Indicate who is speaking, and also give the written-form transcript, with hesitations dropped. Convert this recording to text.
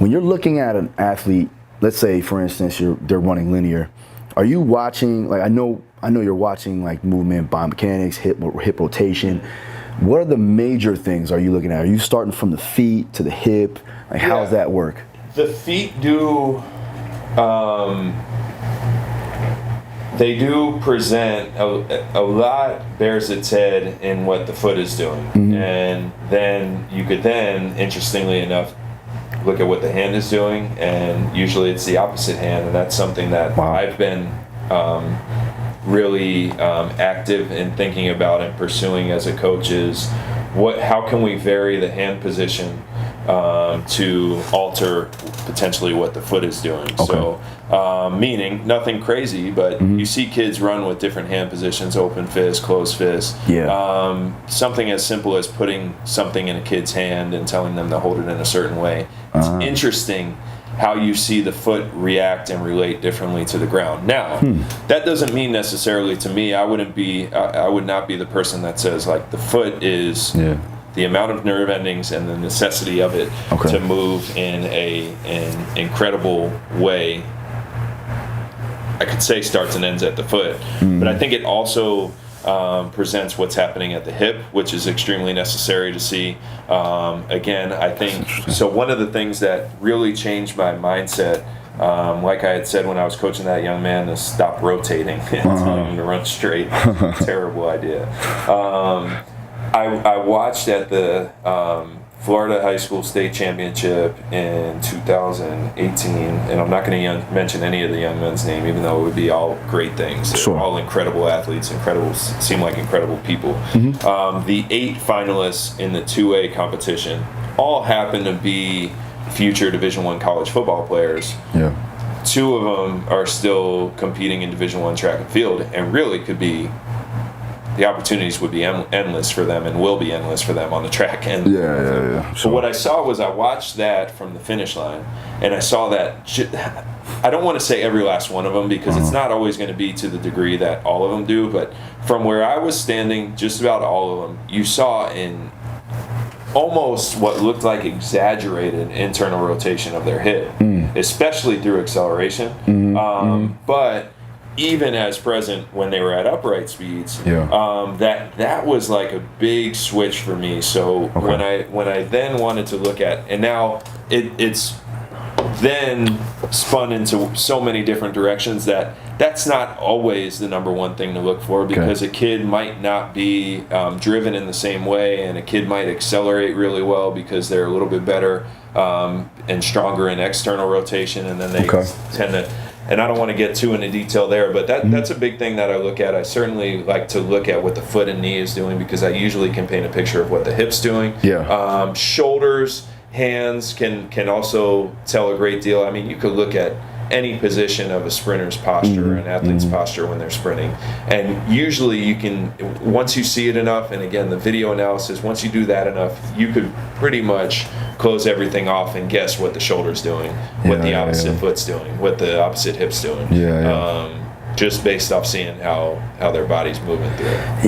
Speaker 1: when you're looking at an athlete, let's say for instance they're running linear, are you watching, like I know you're watching like movement, biomechanics, hip rotation. What are the major things are you looking at? Are you starting from the feet to the hip? Like how does that work?
Speaker 2: The feet do they do present a lot bears its head in what the foot is doing. And then you could interestingly enough, look at what the hand is doing, and usually it's the opposite hand, and that's something that I've been really active in thinking about and pursuing as a coach is how can we vary the hand position to alter potentially what the foot is doing. So meaning nothing crazy, but you see kids run with different hand positions, open fist, closed fist. Something as simple as putting something in a kid's hand and telling them to hold it in a certain way. It's interesting how you see the foot react and relate differently to the ground. Now, that doesn't mean necessarily to me, I would not be the person that says like the foot is the amount of nerve endings and the necessity of it to move in an incredible way. I could say starts and ends at the foot, but I think it also presents what's happening at the hip, which is extremely necessary to see. Again, I think, so one of the things that really changed my mindset, like I had said when I was coaching that young man, to stop rotating and telling him to run straight. Terrible idea. I watched at the Florida High School State Championship in 2018, and I'm not going to mention any of the young men's name, even though it would be all great things. They're all incredible athletes, seem like incredible people. The 8 finalists in the 2A competition all happen to be future Division I college football players. 2 of them are still competing in Division I track and field, and really could be, the opportunities would be endless for them and will be endless for them on the track. And so what I saw was, I watched that from the finish line, and I saw that, I don't want to say every last one of them, because it's not always going to be to the degree that all of them do, but from where I was standing, just about all of them, you saw in almost what looked like exaggerated internal rotation of their hip, especially through acceleration. But even as present when they were at upright speeds, that was like a big switch for me. So when I then wanted to look at, and now it's then spun into so many different directions that's not always the number one thing to look for, because a kid might not be driven in the same way, and a kid might accelerate really well because they're a little bit better and stronger in external rotation, and then they tend to, and I don't want to get too into detail there, but that's a big thing that I look at. I certainly like to look at what the foot and knee is doing, because I usually can paint a picture of what the hip's doing. Shoulders, hands can also tell a great deal. I mean, you could look at any position of a sprinter's posture, an athlete's posture when they're sprinting, and usually you can, once you see it enough, and again the video analysis, once you do that enough, you could pretty much close everything off and guess what the shoulder's doing, what the opposite foot's doing, what the opposite hip's doing, just based off seeing how their body's moving through it.